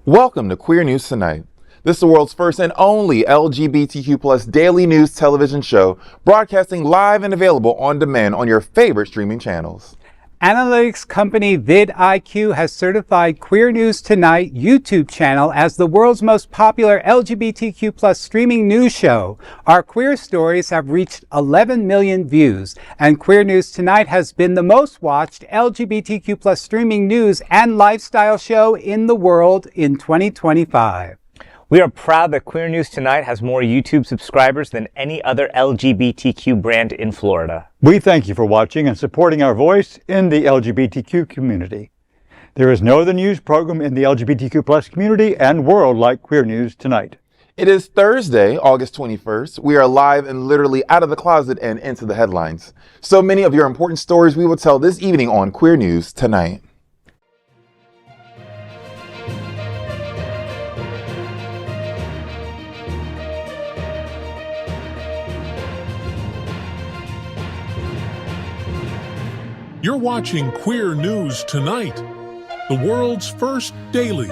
Welcome to Queer News Tonight. This is the world's first and only LGBTQ plus daily news television show, broadcasting live and available on demand on your favorite streaming channels. Analytics company vidIQ has certified Queer News Tonight YouTube channel as the world's most popular LGBTQ plus streaming news show. Our queer stories have reached 11 million views, and Queer News Tonight has been the most watched LGBTQ plus streaming news and lifestyle show in the world in 2025. We are proud that Queer News Tonight has more YouTube subscribers than any other LGBTQ brand in Florida. We thank you for watching and supporting our voice in the LGBTQ community. There is no other news program in the LGBTQ plus community and world like Queer News Tonight. It is Thursday, August 21st. We are live and literally out of the closet and into the headlines. So many of your important stories we will tell this evening on Queer News Tonight. You're watching Queer News Tonight, the world's first daily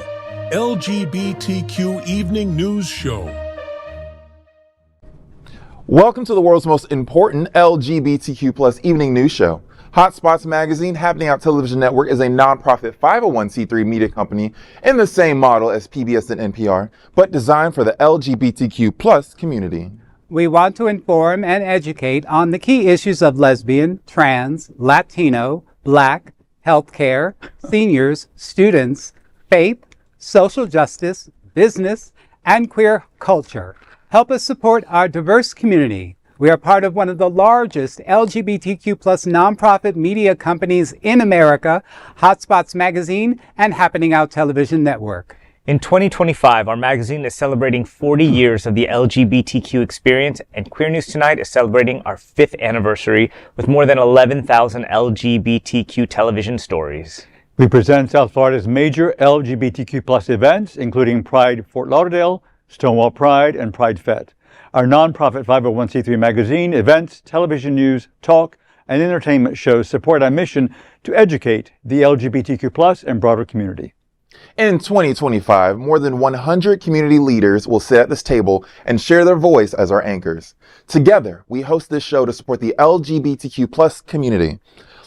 LGBTQ evening news show. Welcome to the world's most important LGBTQ plus evening news show. Hotspots Magazine, Happening Out Television Network, is a nonprofit 501c3 media company in the same model as PBS and NPR, but designed for the LGBTQ plus community. We want to inform and educate on the key issues of lesbian, trans, Latino, Black, healthcare, seniors, students, faith, social justice, business, and queer culture. Help us support our diverse community. We are part of one of the largest LGBTQ plus nonprofit media companies in America, Hotspots Magazine and Happening Out Television Network. In 2025, our magazine is celebrating 40 years of the LGBTQ experience, and Queer News Tonight is celebrating our 5th anniversary with more than 11,000 LGBTQ television stories. We present South Florida's major LGBTQ plus events, including Pride Fort Lauderdale, Stonewall Pride, and Pride Fete. Our nonprofit 501c3 magazine, events, television news, talk, and entertainment shows support our mission to educate the LGBTQ plus and broader community. In 2025, more than 100 community leaders will sit at this table and share their voice as our anchors. Together, we host this show to support the LGBTQ plus community.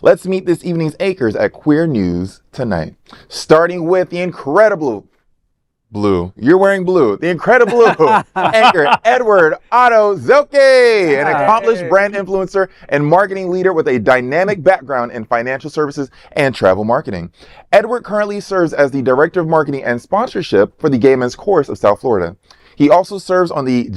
Let's meet this evening's anchors at Queer News Tonight. Starting with the incredible blue. You're wearing blue. The incredible anchor, Edward Otto Zielke, an accomplished brand influencer and marketing leader with a dynamic background in financial services and travel marketing. Edward currently serves as the Director of Marketing and Sponsorship for the Gay Men's Chorus of South Florida. He also serves on the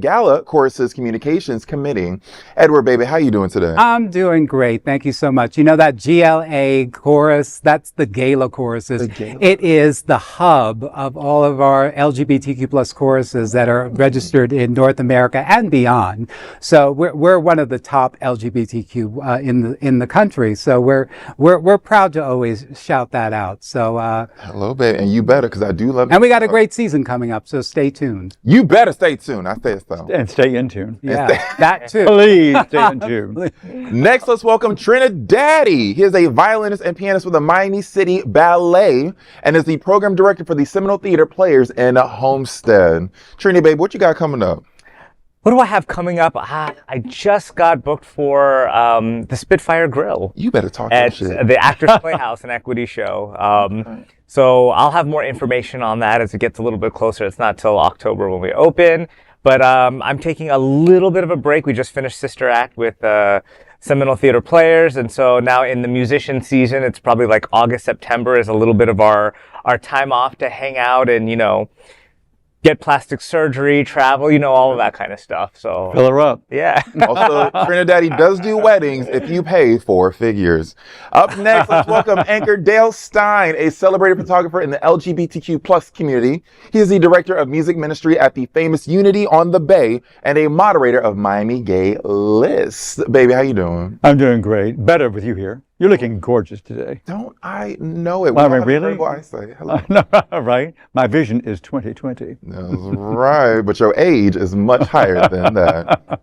Gala Choruses Communications Committee. Edward, baby, how you doing today? I'm doing great. Thank you so much. You know that GLA chorus, that's the Gala choruses. It is the hub of all of our LGBTQ plus choruses that are registered in North America and beyond. So we're one of the top LGBTQ in the country. So we're proud to always shout that out. So hello, baby, and you better, because I do love you. And we got a great season coming up. So stay tuned. You better stay tuned. I say so. And stay in tune. Yeah, that too. Please stay in tune. Next, let's welcome TriniDaddy. He is a violinist and pianist with the Miami City Ballet and is the program director for the Seminole Theater Players in Homestead. Trini, babe, what you got coming up? What do I have coming up? I just got booked for the Spitfire Grill. You better talk at shit. the Actors Playhouse and Equity Show. So I'll have more information on that as it gets a little bit closer. It's not till October when we open, but I'm taking a little bit of a break. We just finished Sister Act with Seminole Theater Players, and so now in the musician season, it's probably like August, September is a little bit of our time off to hang out and, you know, get plastic surgery, travel, you know, all of that kind of stuff. So Fill her up. yeah. Also, TriniDaddy does do weddings if you pay 4 figures. Up next, let's welcome anchor Dale Stine, a celebrated photographer in the LGBTQ plus community. He is the director of music ministry at the famous Unity on the Bay and a moderator of Miami Gay List. Baby, how you doing? I'm doing great. Better with you here. You're looking gorgeous today. Don't I know it? Well, We all have really? incredible eyesight. Hello. Right? My vision is 20/20. That's right, but your age is much higher than that.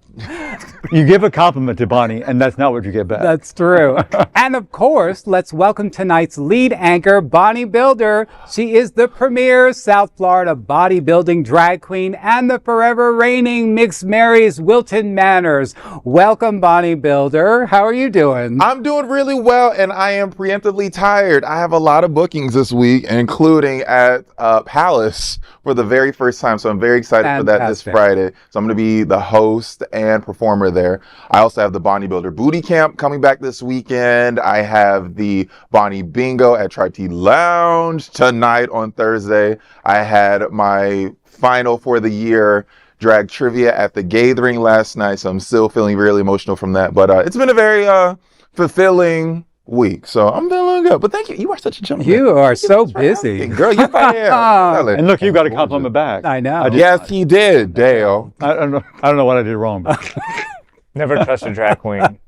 You give a compliment to Bonnie, and that's not what you get back. That's true. And of course, let's welcome tonight's lead anchor, Bonnie Builder. She is the premier South Florida bodybuilding drag queen and the forever reigning Mixed Mary's Wilton Manors. Welcome, Bonnie Builder. How are you doing? I'm doing really well, and I am preemptively tired. I have a lot of bookings this week, including at Palace for the very first time, so I'm very excited for that this Friday. So I'm going to be the host and performer there. I also have the Bonnie Builder Booty Camp coming back this weekend. I have the Bonnie Bingo at Tri-T Lounge tonight on Thursday. I had my final for the year drag trivia at the Gathering last night, so I'm still feeling really emotional from that. But it's been a very fulfilling week, so I'm feeling good. But thank you. You are such a gentleman. You are so busy. Girl, you are. And look, you got a compliment back. I know. Yes, he did, Dale. I don't know what I did wrong. But. Never trust a drag queen.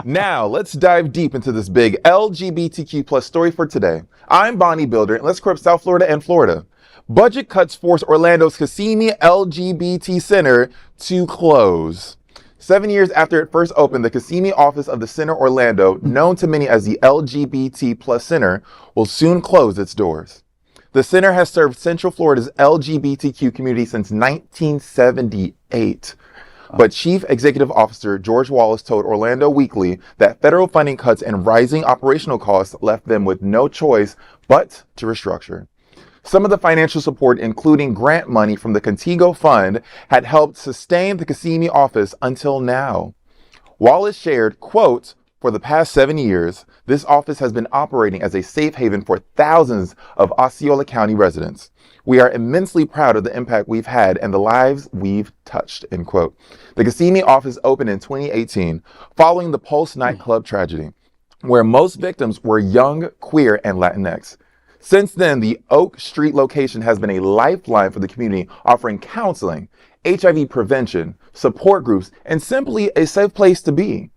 Now, let's dive deep into this big LGBTQ plus story for today. I'm Bonnie Builder, and let's corrupt South Florida and Florida. Budget cuts force Orlando's Kissimmee LGBT Center to close. 7 years after it first opened, the Kissimmee office of the Center Orlando, known to many as the LGBT plus Center, will soon close its doors. The center has served Central Florida's LGBTQ community since 1978. But Chief Executive Officer George Wallace told Orlando Weekly that federal funding cuts and rising operational costs left them with no choice but to restructure. Some of the financial support, including grant money from the Contigo Fund, had helped sustain the Kissimmee office until now. Wallace shared, quote, "For the past 7 years, this office has been operating as a safe haven for thousands of Osceola County residents. We are immensely proud of the impact we've had and the lives we've touched," end quote. The Kissimmee office opened in 2018, following the Pulse nightclub tragedy, where most victims were young, queer, and Latinx. Since then, the Oak Street location has been a lifeline for the community, offering counseling, HIV prevention, support groups, and simply a safe place to be.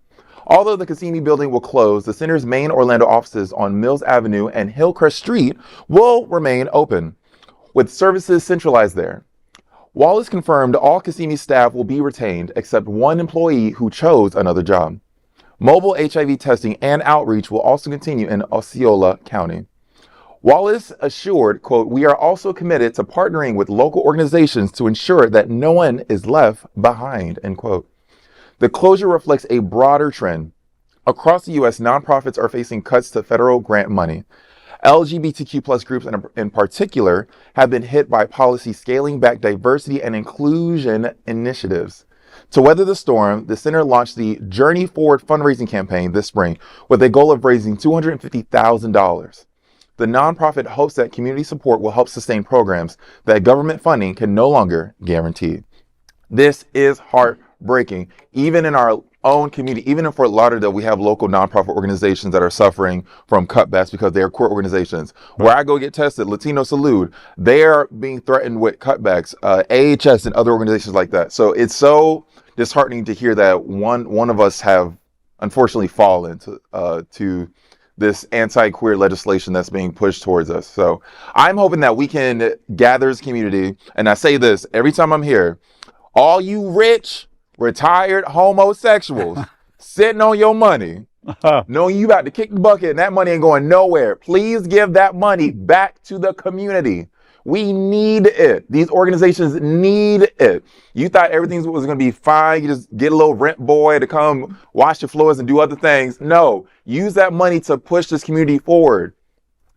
Although the Kissimmee building will close, the center's main Orlando offices on Mills Avenue and Hillcrest Street will remain open, with services centralized there. Wallace confirmed all Kissimmee staff will be retained except one employee who chose another job. Mobile HIV testing and outreach will also continue in Osceola County. Wallace assured, quote, "We are also committed to partnering with local organizations to ensure that no one is left behind," end quote. The closure reflects a broader trend. Across the U.S., nonprofits are facing cuts to federal grant money. LGBTQ plus groups in particular have been hit by policy scaling back diversity and inclusion initiatives. To weather the storm, the center launched the Journey Forward fundraising campaign this spring with a goal of raising $250,000. The nonprofit hopes that community support will help sustain programs that government funding can no longer guarantee. This is heartbreaking. Even in our own community, even in Fort Lauderdale, we have local nonprofit organizations that are suffering from cutbacks because they are queer organizations. Where I go get tested, Latino Salute, they are being threatened with cutbacks, AHS and other organizations like that. So it's so disheartening to hear that one of us have unfortunately fallen to this anti-queer legislation that's being pushed towards us. So I'm hoping that we can gather as a community, and I say this every time I'm here, all you rich, retired homosexuals sitting on your money, knowing you about to kick the bucket and that money ain't going nowhere, please give that money back to the community. We need it. These organizations need it. You thought everything was going to be fine. You just get a little rent boy to come wash your floors and do other things. No, use that money to push this community forward.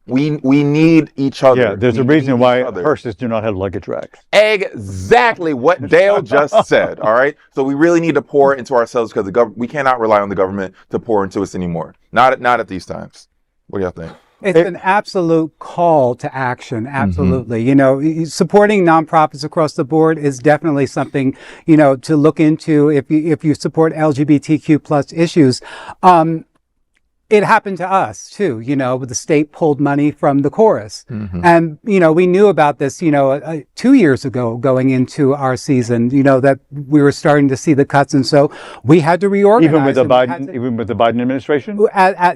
We need each other. Yeah, there's a reason why hearses do not have luggage racks. Exactly what Dale just said. All right. So we really need to pour into ourselves because we cannot rely on the government to pour into us anymore. Not at these times. What do y'all think? It's an absolute call to action. Absolutely. You know, supporting nonprofits across the board is definitely something, you know, to look into if you support LGBTQ plus issues. it happened to us too, the state pulled money from the chorus. And, we knew about this, 2 years ago going into our season, that we were starting to see the cuts. And so we had to reorganize. Even with the Biden administration?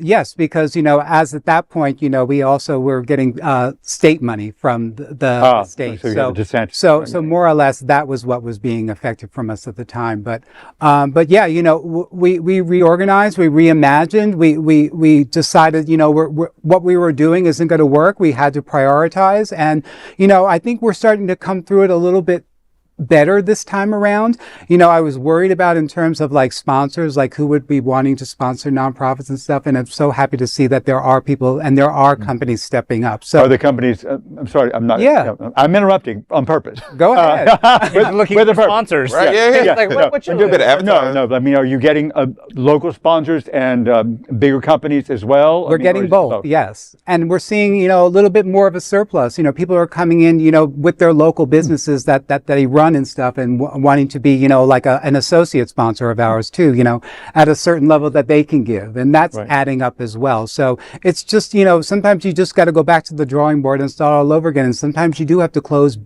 Yes, because, as at that point, we also were getting state money from the state. So more or less that was what was being affected from us at the time. But yeah, we reorganized, we reimagined, we decided, what we were doing isn't going to work. We had to prioritize. And, I think we're starting to come through it a little bit better this time around. I was worried about in terms of like sponsors, like who would be wanting to sponsor nonprofits and stuff. And I'm so happy to see that there are people and there are companies stepping up. So are the companies, I'm sorry, I'm not, I'm interrupting on purpose. Go ahead. Looking for sponsors. Right? Yeah. Like, what you doing? No. I mean, are you getting local sponsors and bigger companies as well? We're getting both, yes. And we're seeing, a little bit more of a surplus. People are coming in, with their local businesses that they run and stuff, and wanting to be, like an associate sponsor of ours too, at a certain level that they can give, and that's adding up as well. So it's just, sometimes you just got to go back to the drawing board and start all over again, and sometimes you do have to close,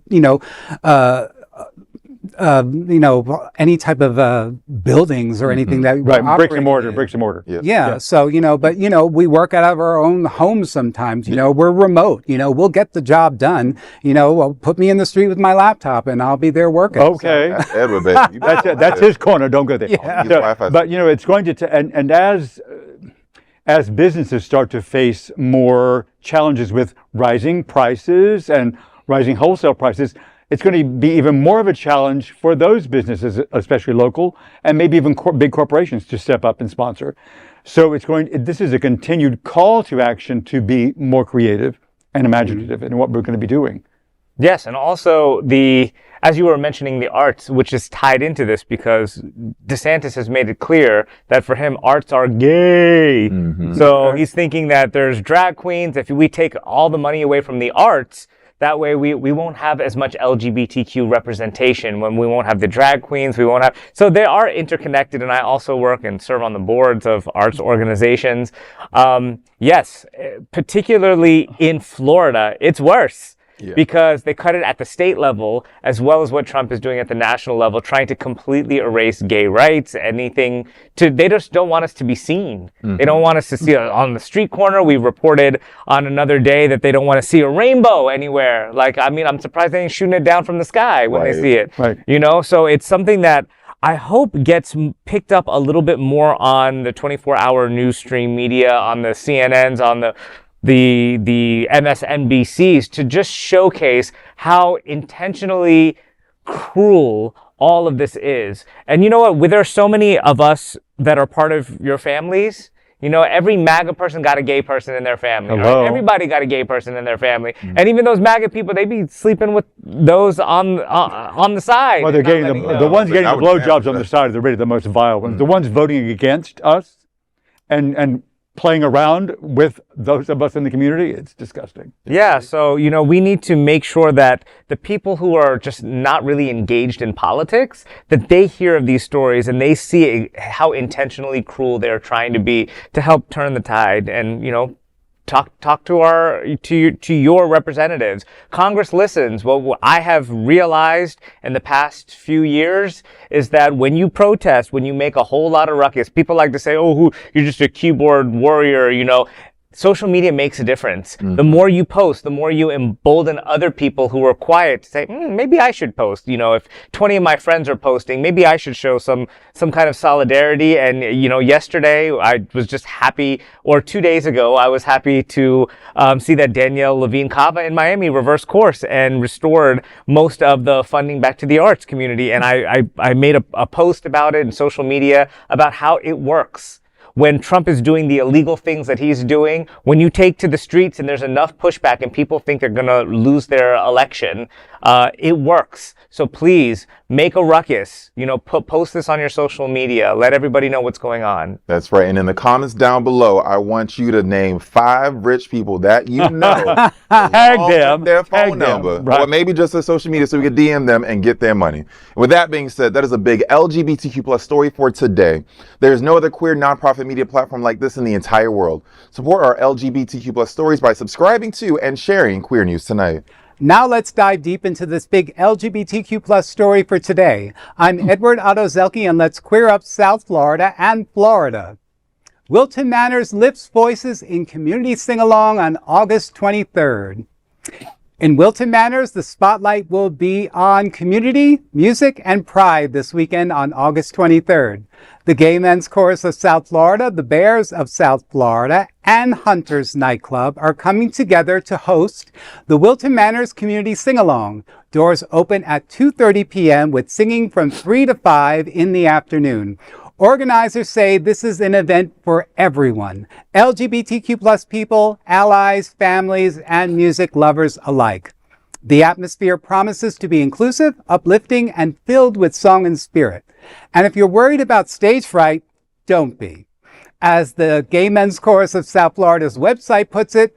any type of buildings or anything that bricks and mortar. Yeah. So but we work out of our own homes sometimes. We're remote. We'll get the job done. Well, put me in the street with my laptop and I'll be there working. Okay, so. Edward, baby. That's his corner. Don't go there. Yeah. But it's going to and as businesses start to face more challenges with rising prices and rising wholesale prices, it's going to be even more of a challenge for those businesses, especially local, and maybe even big corporations to step up and sponsor. So this is a continued call to action to be more creative and imaginative in what we're going to be doing. Yes, and also as you were mentioning, the arts, which is tied into this because DeSantis has made it clear that for him, arts are gay. So he's thinking that there's drag queens. If we take all the money away from the arts, that way we won't have as much LGBTQ representation when we won't have the drag queens, so they are interconnected, and I also work and serve on the boards of arts organizations. Yes, particularly in Florida, it's worse. Because they cut it at the state level, as well as what Trump is doing at the national level, trying to completely erase gay rights, they just don't want us to be seen. They don't want us to see it on the street corner. We reported on another day that they don't want to see a rainbow anywhere. I'm surprised they ain't shooting it down from the sky when they see it. So it's something that I hope gets picked up a little bit more on the 24-hour news stream media, on the CNNs, on the MSNBCs, to just showcase how intentionally cruel all of this is. And you know what? There are so many of us that are part of your families. Every MAGA person got a gay person in their family. Right? Everybody got a gay person in their family. And even those MAGA people, they be sleeping with those on the side. Well, they're getting the ones getting the blowjobs on the side are really the most vile ones. The ones voting against us and playing around with those of us in the community, it's disgusting. Yeah, so, we need to make sure that the people who are just not really engaged in politics, that they hear of these stories and they see how intentionally cruel they're trying to be to help turn the tide and, talk to your representatives. Congress listens. What I have realized in the past few years is that when you protest, when you make a whole lot of ruckus, people like to say, "Oh, you're just a keyboard warrior," Social media makes a difference. The more you post, the more you embolden other people who are quiet to say, maybe I should post. If 20 of my friends are posting, maybe I should show some kind of solidarity. And, yesterday I was just happy, or 2 days ago, I was happy to see that Danielle Levine Cava in Miami reversed course and restored most of the funding back to the arts community. And I made a post about it in social media about how it works. When Trump is doing the illegal things that he's doing, when you take to the streets and there's enough pushback and people think they're going to lose their election, it works. So please make a ruckus, post this on your social media. Let everybody know what's going on. That's right. And in the comments down below, I want you to name 5 rich people that you know. Tag them. Their phone number. Right. Or maybe just their social media so we can DM them and get their money. With that being said, that is a big LGBTQ plus story for today. There's no other queer nonprofit private media platform like this in the entire world. Support our LGBTQ plus stories by subscribing to and sharing Queer News Tonight. Now let's dive deep into this big LGBTQ plus story for today. I'm Edward Otto Zielke, and let's queer up South Florida and Florida. Wilton Manors lifts voices in community sing-along on August 23rd. In Wilton Manors, the spotlight will be on community, music, and pride this weekend on August 23rd. The Gay Men's Chorus of South Florida, the Bears of South Florida, and Hunters Nightclub are coming together to host the Wilton Manors Community Sing-Along. Doors open at 2:30 p.m. with singing from 3 to 5 in the afternoon. Organizers say this is an event for everyone, LGBTQ plus people, allies, families, and music lovers alike. The atmosphere promises to be inclusive, uplifting, and filled with song and spirit. And if you're worried about stage fright, don't be. As the Gay Men's Chorus of South Florida's website puts it,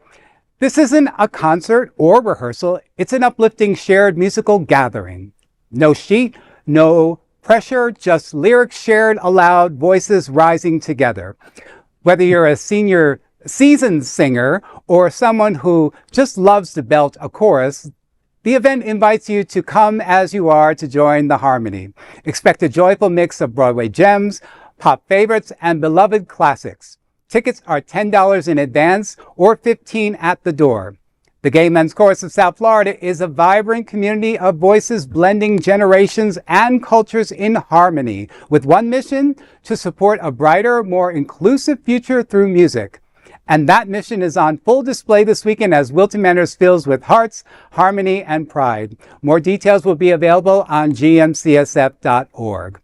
this isn't a concert or rehearsal, it's an uplifting shared musical gathering. No sheet, no pressure, just lyrics shared aloud, voices rising together. Whether you're a seasoned singer or someone who just loves to belt a chorus, the event invites you to come as you are to join the harmony. Expect a joyful mix of Broadway gems, pop favorites, and beloved classics. Tickets are $10 in advance or $15 at the door. The Gay Men's Chorus of South Florida is a vibrant community of voices blending generations and cultures in harmony, with one mission: to support a brighter, more inclusive future through music. And that mission is on full display this weekend as Wilton Manors fills with hearts, harmony, and pride. More details will be available on gmcsf.org.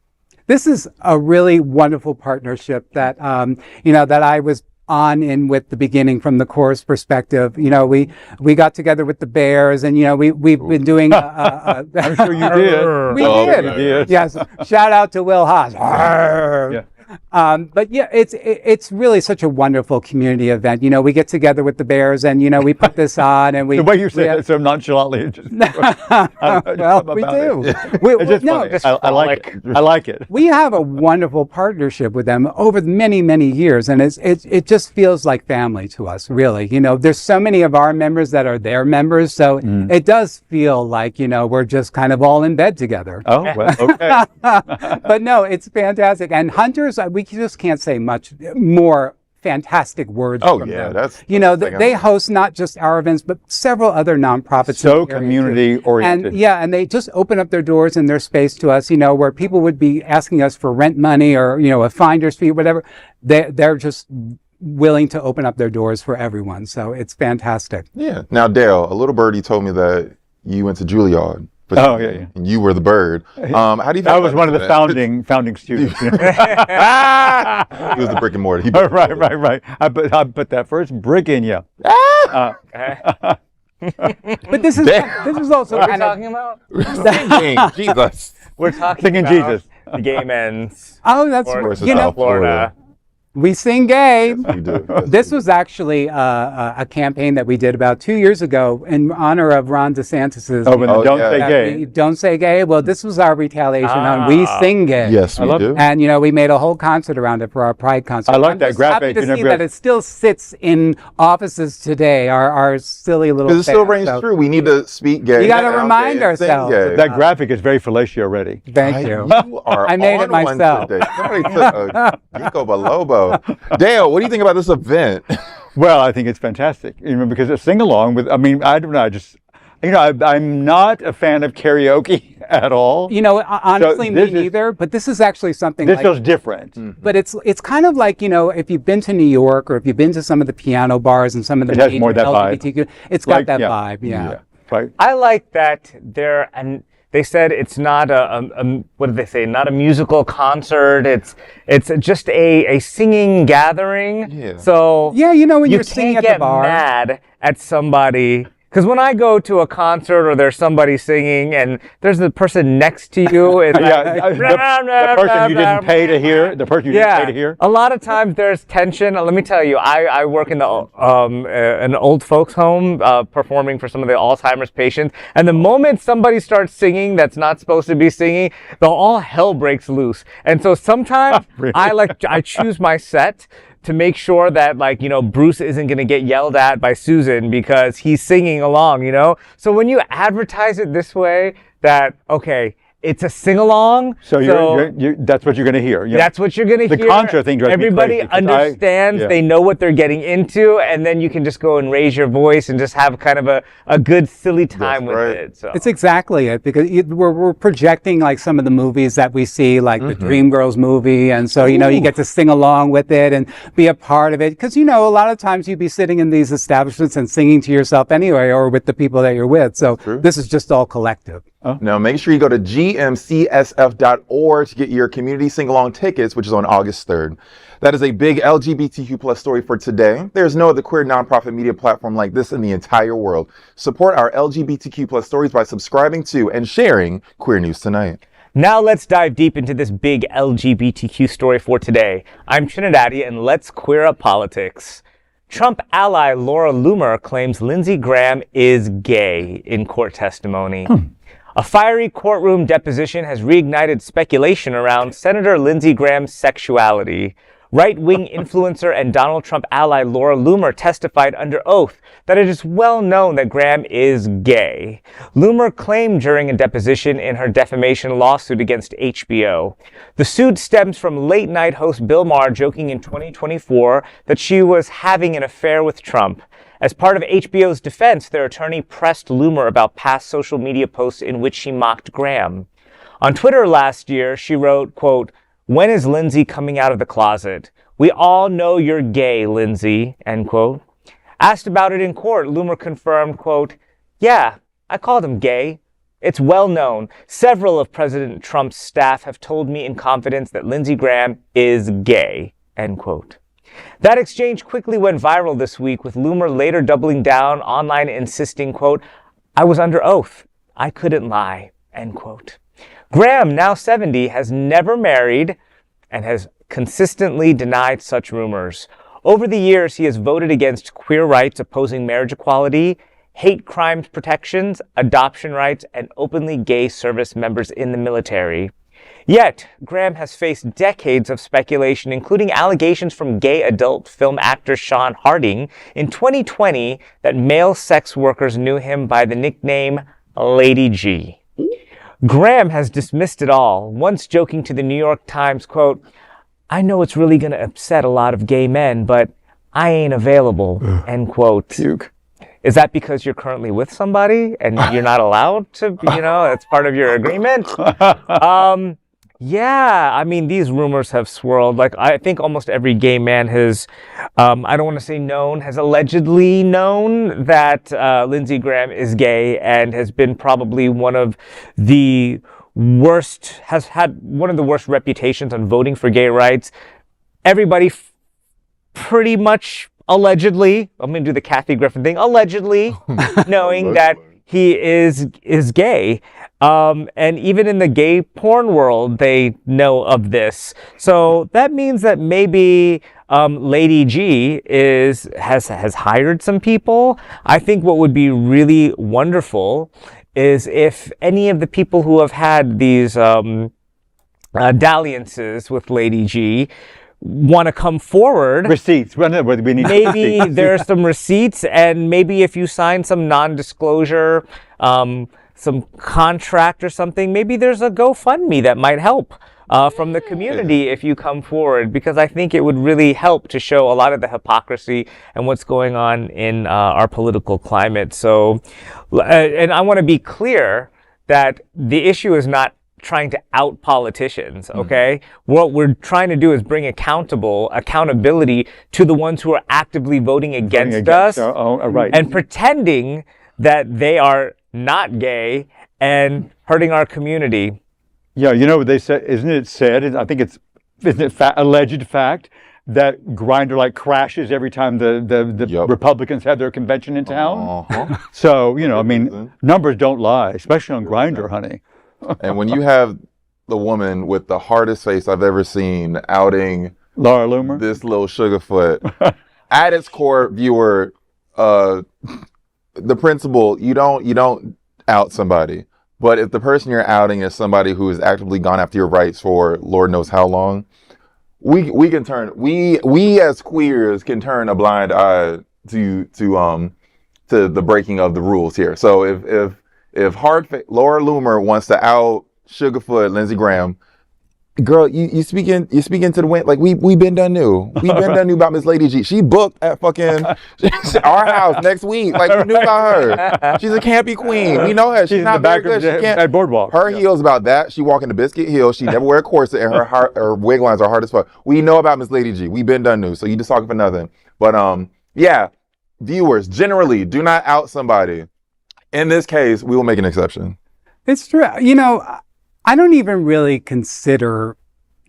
This is a really wonderful partnership that, that I was on in with the beginning from the chorus perspective. We got together with the Bears, and we've been doing I'm sure you did. We did. Yes. Shout out to Will Haas. Yeah. But yeah, it's really such a wonderful community event. We get together with the Bears, and we put this on, and we. The way you say it so nonchalantly, just, well, we do. It's just funny. I like it. I like it. We have a wonderful partnership with them over many, many years, and it just feels like family to us, really. There's so many of our members that are their members, so it does feel like, we're just kind of all in bed together. Oh, well, okay. But no, it's fantastic. And Hunters, we just can't say much more fantastic words from them. That's they host not just our events, but several other nonprofits. So community oriented. And they just open up their doors and their space to us, where people would be asking us for rent money or, a finder's fee, whatever. They're just willing to open up their doors for everyone. So it's fantastic. Yeah. Now, Dale, a little birdie told me that you went to Juilliard. Oh, yeah. And you were the bird. How do you feel? I was one of the founding students. He was the brick and mortar. Right. I put that first brick in you. But this is also What are we talking about? Singing, Jesus. We're talking Singing about Jesus. the Gay Men's Oh, that's Chorus of you know, South Florida. we sing gay. You do. Yes, This was actually a campaign that we did about 2 years ago in honor of Ron DeSantis's. Oh, but don't say that gay. we don't say gay. Well, this was our retaliation on We Sing Gay. Yes, we love do. And we made a whole concert around it for our Pride concert. I like I'm that just graphic. happy to see that it still sits in offices today. Our silly little. Because it still fans. reigns So true. We need to speak gay. You gotta sound remind gay, and sing ourselves. gay. That graphic is very fellatio already. Thank you. You are I made it on one myself. today. Somebody took a Ginkgo biloba. Dale, what do you think about this event? Well, I think it's fantastic, because a sing along with. I don't know. I'm not a fan of karaoke at all. Honestly, this me is- neither. But this is actually something. This like, feels different. But it's kind of like, if you've been to New York or if you've been to some of the piano bars and some of the It has major more that vibe. LGBTQ, it's got Like, that yeah. vibe. Yeah. Right. I like that and they said it's not what did they say? Not a musical concert. It's just a singing gathering. Yeah. So Yeah, when you you're singing can't at the get bar. mad at somebody Because when I go to a concert or there's somebody singing and there's the person next to you, and the person you didn't pay to hear, a lot of times there's tension. Let me tell you, I work in an old folks home performing for some of the Alzheimer's patients, and the moment somebody starts singing that's not supposed to be singing, all hell breaks loose. And so sometimes I choose my set to make sure that, like, you know, Bruce isn't going to get yelled at by Susan because he's singing along, you know? So when you advertise it this way, that, okay, it's a sing-along. So that's what you're going to hear. That's what you're going to hear. The contra thing drives me Everybody crazy, understands. They know what they're getting into, and then you can just go and raise your voice and just have kind of a good, silly time with it. So. It's exactly it, because we're projecting like some of the movies that we see, like the Dreamgirls movie, and so, you know, you get to sing along with it and be a part of it, because, you know, a lot of times you'd be sitting in these establishments and singing to yourself anyway, or with the people that you're with. So this is just all collective. Now, make sure you go to gmcsf.org to get your community sing-along tickets, which is on August 3rd. That is a big LGBTQ plus story for today. There's no other queer nonprofit media platform like this in the entire world. Support our LGBTQ plus stories by subscribing to and sharing Queer News Tonight. Now let's dive deep into this big LGBTQ story for today. I'm TriniDaddy, and let's queer up politics. Trump ally Laura Loomer claims Lindsey Graham is gay in court testimony. A fiery courtroom deposition has reignited speculation around Senator Lindsey Graham's sexuality. Right-wing influencer and Donald Trump ally Laura Loomer testified under oath that it is well known that Graham is gay. Loomer claimed during a deposition in her defamation lawsuit against HBO. The suit stems from late-night host Bill Maher joking in 2024 that she was having an affair with Trump. As part of HBO's defense, their attorney pressed Loomer about past social media posts in which she mocked Graham. On Twitter last year, she wrote, quote, "When is Lindsey coming out of the closet? We all know you're gay, Lindsey," end quote. Asked about it in court, Loomer confirmed, quote, "Yeah, I called him gay. It's well known. Several of President Trump's staff have told me in confidence that Lindsey Graham is gay," end quote. That exchange quickly went viral this week, with Loomer later doubling down online, insisting, quote, "I was under oath. I couldn't lie," end quote. Graham, now 70, has never married and has consistently denied such rumors. Over the years, he has voted against queer rights, opposing marriage equality, hate crimes protections, adoption rights, and openly gay service members in the military. Yet, Graham has faced decades of speculation, including allegations from gay adult film actor Sean Harding in 2020 that male sex workers knew him by the nickname Lady G. Graham has dismissed it all, once joking to the New York Times, quote, "I know it's really going to upset a lot of gay men, but I ain't available," end quote. Puke. Is that because you're currently with somebody and you're not allowed to, you know, that's part of your agreement? Yeah, I mean, these rumors have swirled. Like, I think almost every gay man has, I don't want to say known, has allegedly known that Lindsey Graham is gay, and has been probably one of the worst, has had one of the worst reputations on voting for gay rights. Everybody pretty much allegedly, I'm going to do the Kathy Griffin thing, allegedly knowing that he is gay. And even in the gay porn world, they know of this. So that means that maybe Lady G has hired some people. I think what would be really wonderful is if any of the people who have had these dalliances with Lady G want to come forward. Receipts. We need maybe receipts. there's some receipts, and maybe if you sign some non-disclosure, some contract or something, maybe there's a GoFundMe that might help from the community if you come forward, because I think it would really help to show a lot of the hypocrisy and what's going on in our political climate. So, and I want to be clear that the issue is not trying to out politicians, okay? What we're trying to do is bring accountability to the ones who are actively voting against us and pretending that they are not gay and hurting our community. Yeah, you know what they said, isn't it said, I think isn't it alleged fact that Grindr like crashes every time the Yep. Republicans have their convention in town. Uh-huh. So, I mean, numbers don't lie, especially on Grindr, honey. And when you have the woman with the hardest face I've ever seen outing Laura Loomer. this little sugarfoot, at its core, viewer, the principle, you don't out somebody. But if the person you're outing is somebody who has actively gone after your rights for Lord knows how long, we as queers can turn a blind eye to the breaking of the rules here. So if Laura Loomer wants to out Sugarfoot Lindsey Graham, girl, you speaking to the wind. Like we been done knew. We been done knew about Miss Lady G. She booked at fucking our house next week. Like we knew about her. She's a campy queen. We know her. She's not in the very back good. of She can't. at Boardwalk. Her heels about that. She walk in the biscuit heels. She never wear a corset, and her wig lines are hard as fuck. We know about Miss Lady G. We been done knew. So you just talking for nothing. But yeah, viewers generally do not out somebody. In this case, we will make an exception. It's true. I don't even really consider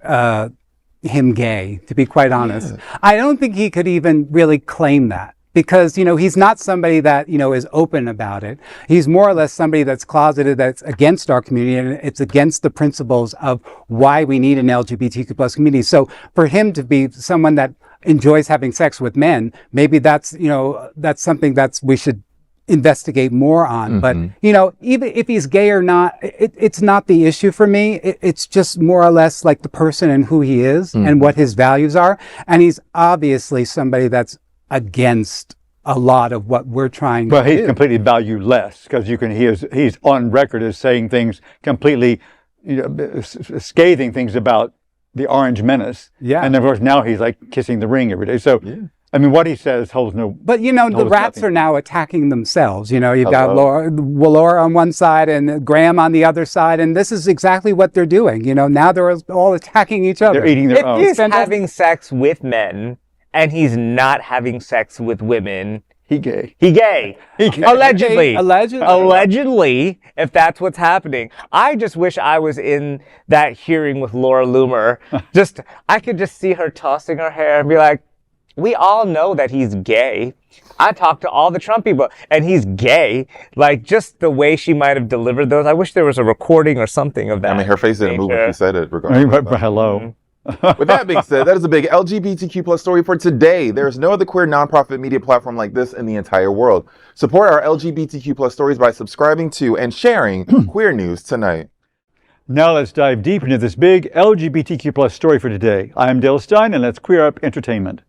him gay, to be quite honest. Yeah. I don't think he could even really claim that because, he's not somebody that, is open about it. He's more or less somebody that's closeted, that's against our community, and it's against the principles of why we need an LGBTQ plus community. So for him to be someone that enjoys having sex with men, maybe that's something that we should investigate more on. But, even if he's gay or not, it's not the issue for me. It's just more or less like the person and who he is and what his values are. And he's obviously somebody that's against a lot of what we're trying to do. But he's completely valueless because he's on record as saying things completely, scathing things about the Orange Menace. Yeah. And of course now he's like kissing the ring every day. So, I mean, what he says holds no... But, the rats nothing. are now attacking themselves. You've got Laura on one side and Graham on the other side, and this is exactly what they're doing. Now they're all attacking each other. They're eating their own. If he's having sex with men and he's not having sex with women, He gay. Allegedly. Allegedly, if that's what's happening. I just wish I was in that hearing with Laura Loomer. I could just see her tossing her hair and be like, we all know that he's gay. I talked to all the Trump people, and he's gay. Like, just the way she might have delivered those. I wish there was a recording or something of that. I mean, her face didn't move when she said it. Hello. With that being said, that is a big LGBTQ plus story for today. There is no other queer nonprofit media platform like this in the entire world. Support our LGBTQ plus stories by subscribing to and sharing Queer News Tonight. Now let's dive deep into this big LGBTQ plus story for today. I'm Dale Stein, and let's queer up entertainment.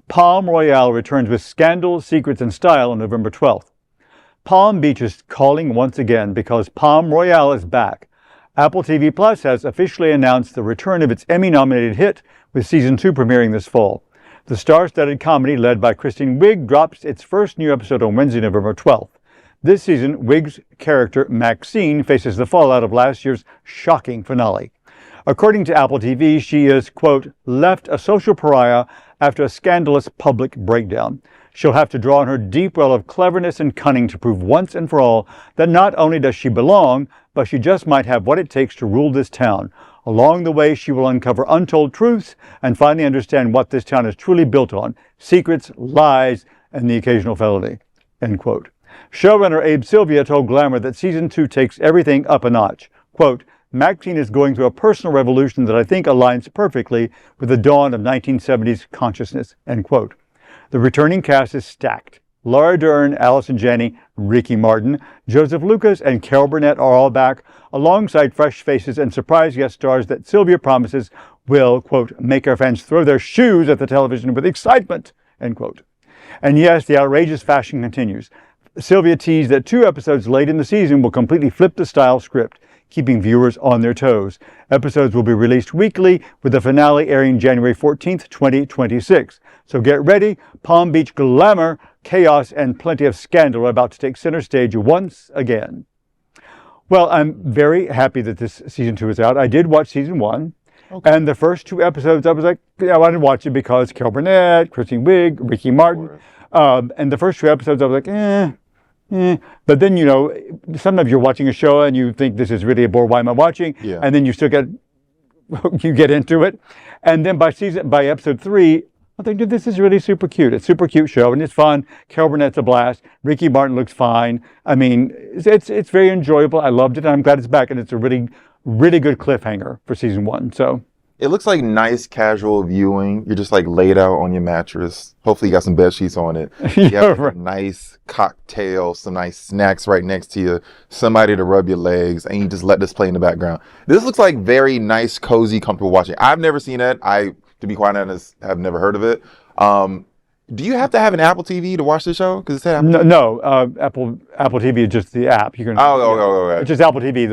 Palm Royale returns with scandal, secrets, and style on November 12th. Palm Beach is calling once again because Palm Royale is back. Apple TV Plus has officially announced the return of its Emmy-nominated hit, with Season 2 premiering this fall. The star-studded comedy, led by Kristen Wiig, drops its first new episode on Wednesday, November 12th. This season, Wiig's character, Maxine, faces the fallout of last year's shocking finale. According to Apple TV, she is, quote, left a social pariah after a scandalous public breakdown. She'll have to draw on her deep well of cleverness and cunning to prove once and for all that not only does she belong, but she just might have what it takes to rule this town. Along the way, she will uncover untold truths and finally understand what this town is truly built on: secrets, lies, and the occasional felony, end quote. Showrunner Abe Sylvia told Glamour that Season 2 takes everything up a notch. Quote, Maxine is going through a personal revolution that I think aligns perfectly with the dawn of 1970s consciousness, end quote. The returning cast is stacked. Laura Dern, Allison Janney, Ricky Martin, Joseph Lucas, and Carol Burnett are all back, alongside fresh faces and surprise guest stars that Sylvia promises will, quote, make our fans throw their shoes at the television with excitement, end quote. And yes, the outrageous fashion continues. Sylvia teased that 2 episodes late in the season will completely flip the style script, keeping viewers on their toes. Episodes will be released weekly, with the finale airing January 14th, 2026. So get ready. Palm Beach glamour, chaos, and plenty of scandal are about to take center stage once again. Well, I'm very happy that this Season 2 is out. I did watch Season 1. Okay. And the first 2 episodes, I was like, yeah, I wanted to watch it because Carol Burnett, Kristen Wiig, Ricky Martin. And the first 2 episodes, I was like, But then, sometimes you're watching a show and you think this is really a bore. Why am I watching? Yeah. And then you still get into it. And then by episode 3, I think this is really super cute. It's a super cute show, and it's fun. Carol Burnett's a blast. Ricky Martin looks fine. I mean, it's very enjoyable. I loved it, and I'm glad it's back, and it's a really, really good cliffhanger for season 1. So It looks like nice casual viewing. You're just like laid out on your mattress. Hopefully you got some bed sheets on it. You have a nice cocktail, some nice snacks right next to you, somebody to rub your legs, and you just let this play in the background. This looks like very nice, cozy, comfortable watching. I've never seen it. To be quite honest, have never heard of it. Do you have to have an Apple TV to watch the show? Because it said Apple. No, Apple TV is just the app. You can. Okay. It's just Apple TV.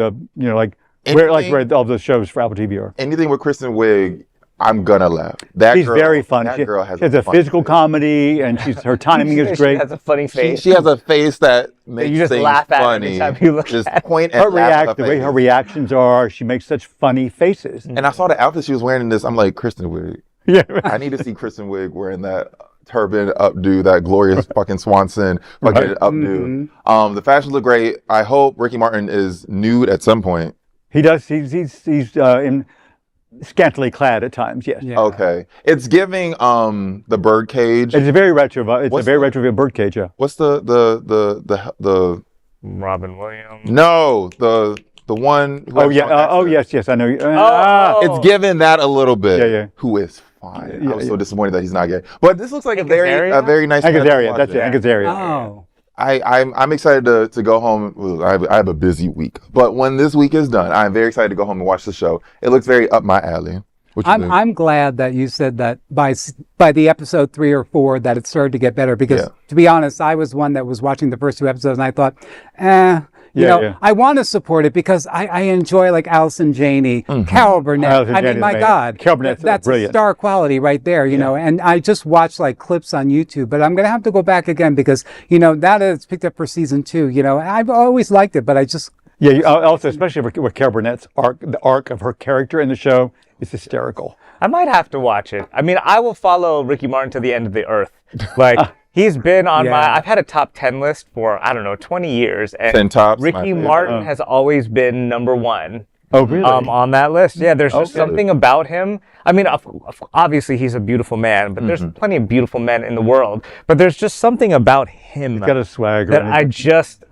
Where all the shows for Apple TV are. Anything with Kristen Wiig, I'm gonna laugh. She's very funny. She has a physical comedy, and her timing is great. She has a funny face. She has a face that makes you just things laugh at funny. every time you look just at point and laugh. The way her reactions are, she makes such funny faces. And I saw the outfit she was wearing in this. I'm like, Kristen Wiig. Yeah. I need to see Kristen Wiig wearing that turban updo, that glorious fucking Swanson fucking updo. The fashions look great. I hope Ricky Martin is nude at some point. He does. He's in scantily clad at times. Yes. Yeah. Okay. It's giving the birdcage. It's a very retro. It's a very retro birdcage. Yeah. What's the Robin Williams. No, the one. Yes. I know. It's given that a little bit. Yeah. Who is fine. I was so disappointed that he's not gay. But this looks like a very nice. Angus Area. That's it. Angus Area. Oh. I'm excited to go home. I have a busy week, but when this week is done, I'm very excited to go home and watch the show. It looks very up my alley. I'm glad that you said that by the episode 3 or 4 that it started to get better, because to be honest, I was one that was watching the first 2 episodes and I thought, I want to support it because I enjoy like Allison Janney, Carol Burnett. God, Carol Burnett's that's brilliant. A star quality right there, you know. And I just watched like clips on YouTube, but I'm gonna have to go back again because that is picked up for season 2. I've always liked it, but I just also especially with Carol Burnett's the arc of her character in the show is hysterical. I might have to watch it. I mean, I will follow Ricky Martin to the end of the earth. Like. He's been on I've had a top 10 list for, 20 years. And 10 tops. Ricky Martin has always been number 1. Oh, really? On that list. Yeah, there's just something about him. I mean, obviously he's a beautiful man, but there's plenty of beautiful men in the world. But there's just something about him. He's got a swagger that I just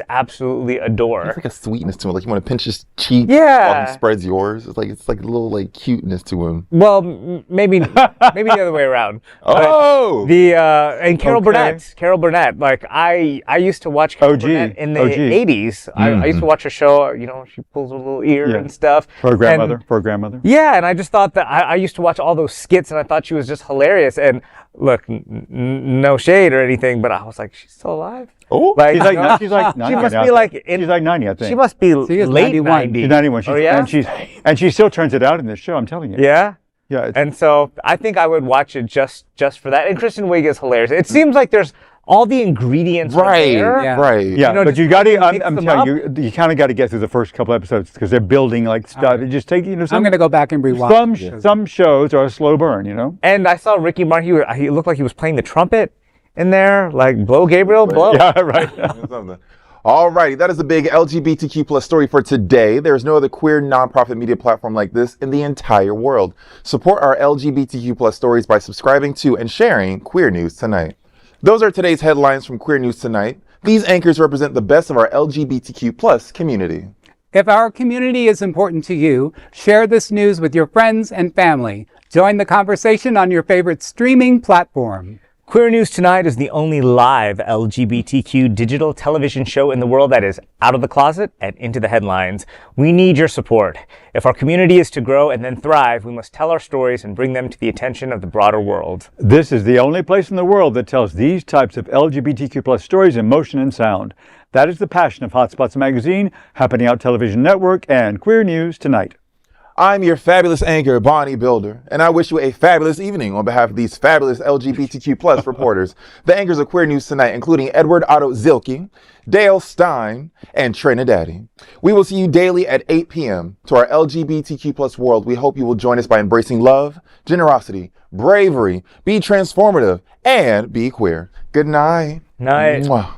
absolutely adore. There's like a sweetness to him. Like you want to pinch his cheek while he spreads yours. It's like a little like cuteness to him. Well, maybe the other way around. Oh, and Carol Burnett. Like I used to watch Carol Burnett in the 80s. I used to watch her show. She pulls her little ear and stuff. For a grandmother. Yeah, and I just thought that I used to watch all those skits, and I thought she was just hilarious. And look, no shade or anything, but I was like, she's still alive. Oh, she's like 90. She must be like she's like 90, I think. She must be late 90. She's 91. And she still turns it out in this show. I'm telling you. Yeah. Yeah. And so I think I would watch it just for that. And Kristen Wiig is hilarious. It seems like there's all the ingredients right. Yeah, but you got to. I'm telling you, you kind of got to get through the first couple episodes because they're building like stuff. It just take I'm going to go back and rewatch. Some shows are a slow burn, And I saw Ricky Martin. He looked like he was playing the trumpet in there, like blow Gabriel, blow. Yeah, right. All righty, that is the big LGBTQ plus story for today. There is no other queer nonprofit media platform like this in the entire world. Support our LGBTQ plus stories by subscribing to and sharing Queer News Tonight. Those are today's headlines from Queer News Tonight. These anchors represent the best of our LGBTQ plus community. If our community is important to you, share this news with your friends and family. Join the conversation on your favorite streaming platform. Queer News Tonight is the only live LGBTQ digital television show in the world that is out of the closet and into the headlines. We need your support. If our community is to grow and then thrive, we must tell our stories and bring them to the attention of the broader world. This is the only place in the world that tells these types of LGBTQ plus stories in motion and sound. That is the passion of Hotspots Magazine, Happening Out Television Network, and Queer News Tonight. I'm your fabulous anchor, Bonnie Builder, and I wish you a fabulous evening on behalf of these fabulous LGBTQ plus reporters. The anchors of Queer News Tonight, including Edward Otto Zielke, Dale Stine and TriniDaddy. We will see you daily at 8 p.m. To our LGBTQ plus world, we hope you will join us by embracing love, generosity, bravery, be transformative, and be queer. Good night. Night. Mwah.